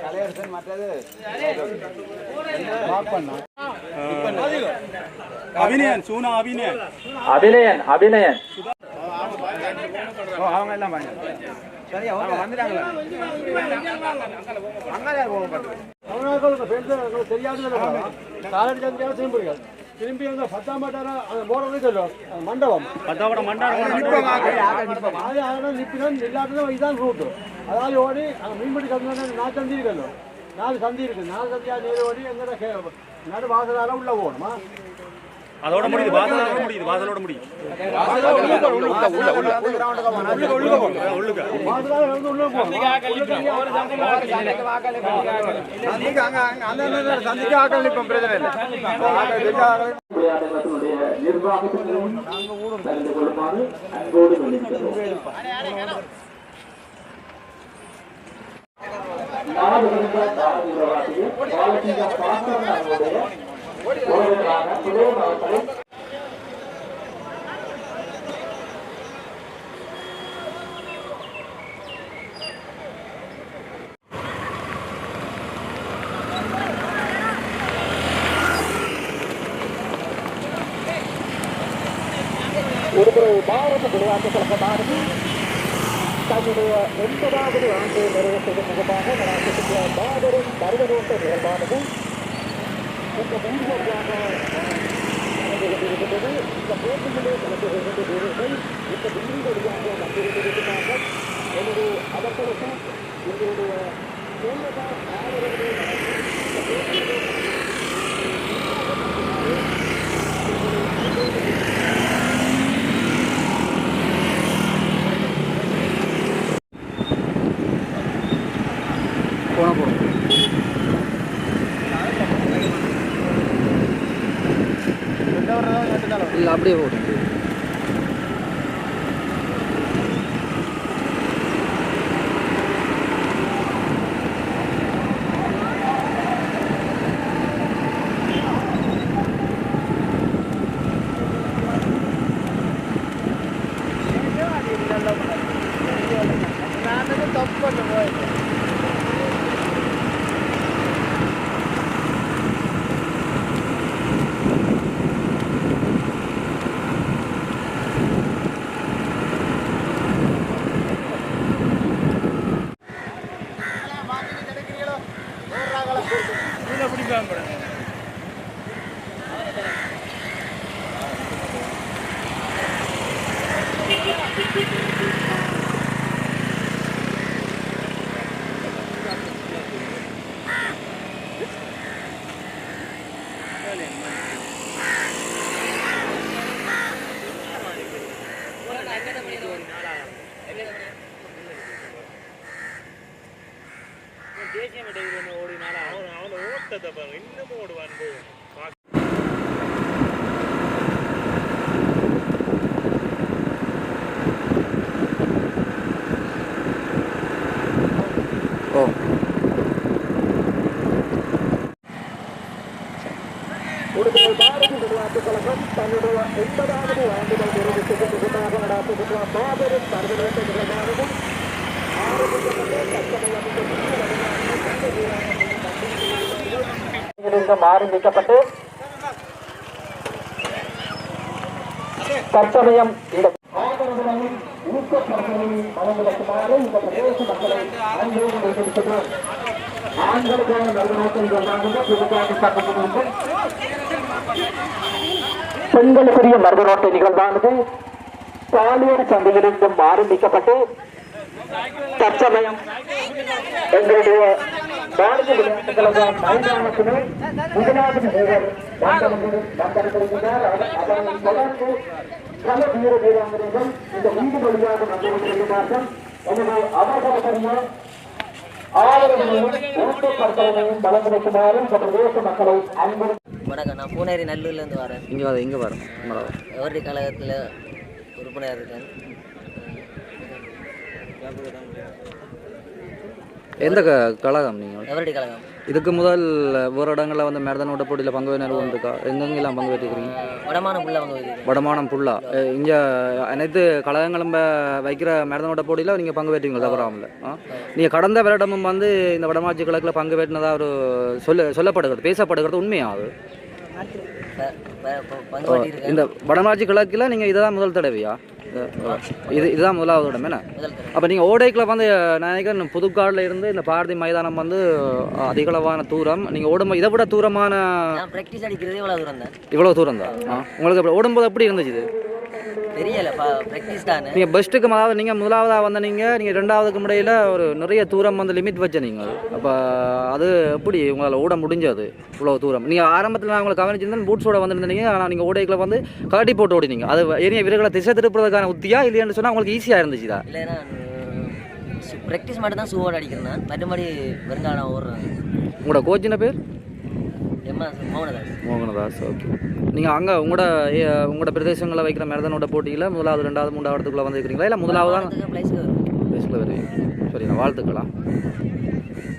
கலையரசன் மற்றது அபிநயன் சூனா அபிநயன் அபிநயன் அபிநயன் அவங்க எல்லாம் சரி அவங்க வந்துட்டாங்களா தெரியாது திரும்பி வந்து 10ஆம் மண்டபம் நிப்பிதான் இதுதான் ரூட்டு அதாவது ஓடி மீன்பிடி சந்தை 4 சந்தி இருக்கല്ലോ 4 சந்தி இருக்கு 4 சந்தியா நேரம் ஓடி எங்கட நடு வாசலால உள்ள போகணுமா அதோட முடியுது வாசலோட முடியுது பாரத விளையாட்டு கழகமானது தன்னுடைய 80வது ஆண்டு நிறைவேற்றது முகமாக நடாத்தக்கூடிய மாபெரும் மருதநோட்ட நிகழ்வானது இந்த மூன்றாக நடந்துகொண்டிருக்கின்றது. இந்த போட்டியிலே கலந்து கொண்ட வீரர்கள் இந்த விண்ணின் வழியாக வந்திருந்திருக்கிறார்கள். எனவே அவர்களுக்கு எங்களுடைய ஆதரவுகளை இல்லை அப்படியே போடும் தேசிய மெடல் ஓடினால அவனை ஓட்டத்தை பாருங்க இன்னமும் ஓடுவான் போய் பாரத விளையாட்டு கழகம் தன்னுடைய 80வது ஆண்டுகள் நிறைவேற்றது முகமாக நடாத்தக்கூடிய மாபெரும் மருதநோட்ட நிகழ்வானது ஆரம்பிக்கப்பட்டு தற்சமயம் இந்த ஆதரவுகளையும் ஊக்கப்படுத்தலையும் வழங்குவதற்குமாறு இந்த பிரதேச மக்களை அன்போடு வைத்திருக்கிறோம். ஆண்களுக்கான மருதநோட்டம் புதுக்காக சட்டத்திலிருந்து பெண்களுக்குரிய மருதநோட்ட நிகழ்வானது பாலியல் சந்தையிலிருந்தும் ஆரம்பிக்கப்பட்டு தற்சமயம் எங்களுடைய பாரத விளையாட்டு கழக மைதானத்தினை முதலாவது வீரர் வந்திருக்கிறார். அதனைத் தொடர்ந்து பல வீர வீராங்கனைகள் இந்த வீடு வழியாக வந்திருக்கிறார்கள். எனவே அவர்களுடைய ஆதரவையும் ஊக்கப்படுத்தலையும் வழங்குமாறு இந்த பிரதேச மக்களை அன்பு. வணக்கம், நான் பூனேரி நல்லூர்லேருந்து வரேன். இங்கே வரேன். எவரி கழகத்தில் உறுப்பினர் இருக்கேன். எந்த கழகம் நீங்கள்? எவரடி கழகம். இதுக்கு முதல் வேறு இடங்களில் வந்து மேரதனோட போட்டியில் பங்கு பெற்று இருக்கா? எங்கெங்கெல்லாம் பங்கு பெற்றிருக்கிறீங்க? வடமானம் புல்லா பங்கு பெற்றிருக்கேன். வடமானம் புல்லா. இங்கே அனைத்து கழகங்களும் வைக்கிற மேரதனோட போட்டியில் நீங்கள் பங்கு பெற்றீங்க தவறாமல். நீங்கள் கடந்த வருடமும் வந்து இந்த வடமாட்சி கிழக்கில் பங்கு பெற்றினதாக ஒரு சொல்லப்படுகிறது, பேசப்படுகிறது. உண்மையாகுது இந்த வடமாட்சி கிழக்கில் நீங்கள் இதுதான் முதல் தடவையா? இதுதான் முதலாவது இடம் என்ன? அப்போ நீங்கள் ஓடைக்கில் வந்து நினைக்கிறேன் புதுக்காடில் இருந்து இந்த பாரதி மைதானம் வந்து அதிகளவான தூரம். நீங்கள் ஓடும்போது இதை விட தூரமான ப்ராக்டிஸ் அடிக்கிறது இவ்வளோ தூரம் தான். உங்களுக்கு ஓடும்போது எப்படி இருந்துச்சு இது? தெரியல, ப்ராக்டிஸ் தான். நீங்கள் பெஸ்ட்டுக்கு அதாவது நீங்கள் முதலாவதாக வந்த நீங்கள் ரெண்டாவதுக்கு முறையில் ஒரு நிறைய தூரம் வந்து லிமிட் வச்ச நீங்கள். அப்போ அது எப்படி உங்களால் ஓட முடிஞ்சது இவ்வளோ தூரம்? நீங்கள் ஆரம்பத்தில் நான் உங்களை கவனிச்சிருந்தேன் பூட்ஸோட வந்துருந்தீங்க. ஆனால் நீங்கள் ஓடைகளை வந்து கலட்டி போட்டு ஓடினீங்க. அது ஏரிய வீரர்களை திசை திருப்புறதுக்கான உத்தியா இல்லையான்னு சொன்னால் உங்களுக்கு ஈஸியாக இருந்துச்சுதா? இல்லைன்னா ப்ராக்டிஸ் மட்டும் தான் சூவோட அடிக்கிறேன். நான் மற்றபடி வெறுங்காலம் ஓடுறேன். உங்களோட கோச்சின பேர்? மோகனதாஸ். மோகனதாஸ். ஓகே. நீங்கள் அங்கே உங்களோட பிரதேசங்களில் வைக்கிற மேரதனோட போட்டியில் முதலாவது ரெண்டாவது மூன்றாவது இடத்துக்குள்ளே வந்துருக்கிறீங்களா இல்லை முதலாவது தான் பிளேஸில் வருவீங்க? சரி, நான் வாழ்த்துக்கலாம்.